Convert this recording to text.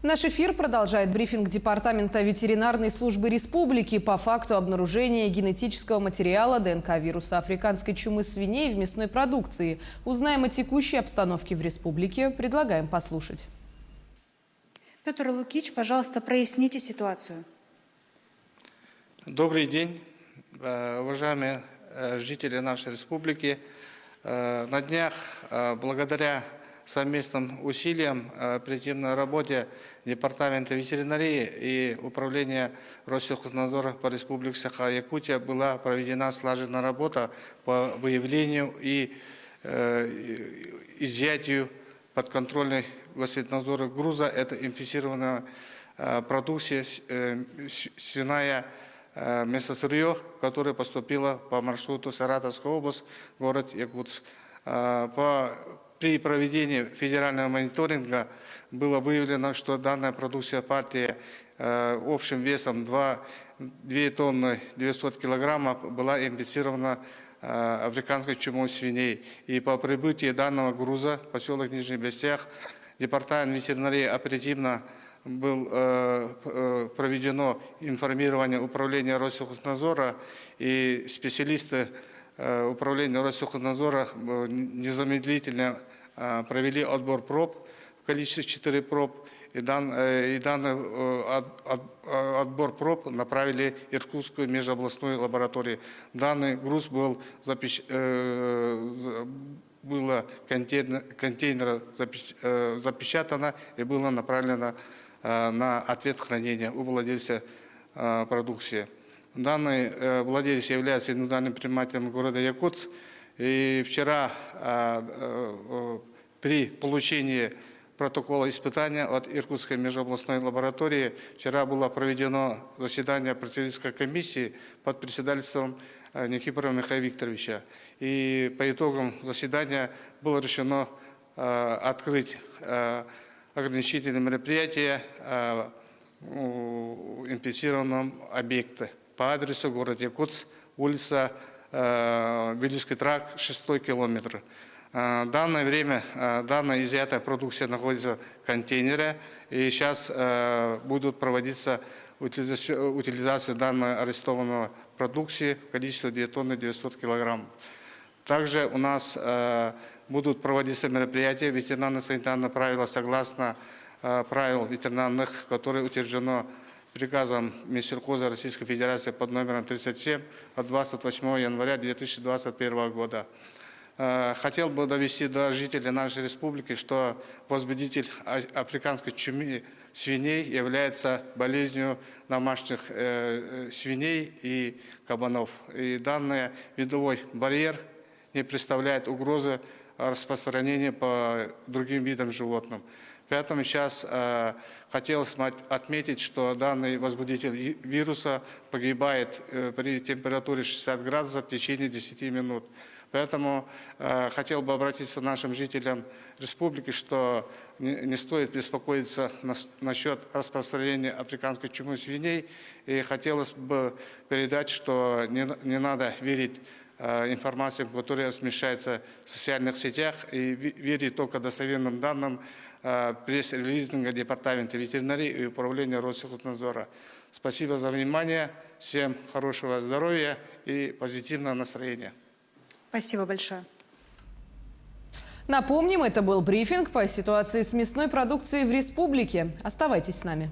Наш эфир продолжает брифинг Департамента ветеринарной службы республики по факту обнаружения генетического материала ДНК вируса африканской чумы свиней в мясной продукции. Узнаем о текущей обстановке в республике. Предлагаем послушать. Петр Лукич, пожалуйста, проясните ситуацию. Добрый день, уважаемые жители нашей республики. На днях, благодаря совместным усилиям, оперативной работе Департамента ветеринарии и Управления Россельхознадзора по Республике Саха-Якутия была проведена слаженная работа по выявлению и изъятию подконтрольной Россельхознадзора груза. Это инфицированная продукция, свиная мясосырье, которое поступило по маршруту Саратовская область, город Якутск. При проведении федерального мониторинга было выявлено, что данная продукция партии общим весом 2 тонны 900 килограммов была инфицирована африканской чумой свиней. И по прибытии данного груза в поселок Нижний Бестях Департамент ветеринарии оперативно было проведено информирование Управления Россельхознадзора, и специалисты Управления Россельхознадзора незамедлительно провели отбор проб в количестве 4 проб, и данный отбор проб направили в Иркутскую межобластную лабораторию. Данный груз был контейнер запечатано и было направлено на ответ хранения у владельца продукции. Данный владелец является индивидуальным предпринимателем города Якутск. И вчера при получении протокола испытания от Иркутской межобластной лаборатории вчера было проведено заседание профилактической комиссии под председательством Никифорова Михаила Викторовича. И по итогам заседания было решено открыть ограничительные мероприятия в инфицированном объекте по адресу город Якутск, улица Вилюйский тракт, 6 километр. В данное время данная изъятая продукция находится в контейнере, и сейчас будут проводиться утилизация данной арестованной продукции в количестве 2 тонны 900 килограмм. Также у нас будут проводиться мероприятия ветеринарно-санитарные правила согласно правил ветеринарных, которые утверждено приказом Минсельхоза Российской Федерации под номером 37 от 28 января 2021 года. Хотел бы довести до жителей нашей республики, что возбудитель африканской чумы свиней является болезнью домашних свиней и кабанов. И данный видовой барьер не представляет угрозы распространения по другим видам животных. Поэтому сейчас хотелось отметить, что данный возбудитель вируса погибает при температуре 60 градусов в течение 10 минут. Поэтому хотел бы обратиться к нашим жителям республики, что не стоит беспокоиться насчет распространения африканской чумы свиней. И хотелось бы передать, что не надо верить информации, которая размещается в социальных сетях, и верить только достоверным данным пресс-релизинга Департамента ветеринарии и Управления Россельхознадзора. Спасибо за внимание. Всем хорошего здоровья и позитивного настроения. Спасибо большое. Напомним, это был брифинг по ситуации с мясной продукцией в республике. Оставайтесь с нами.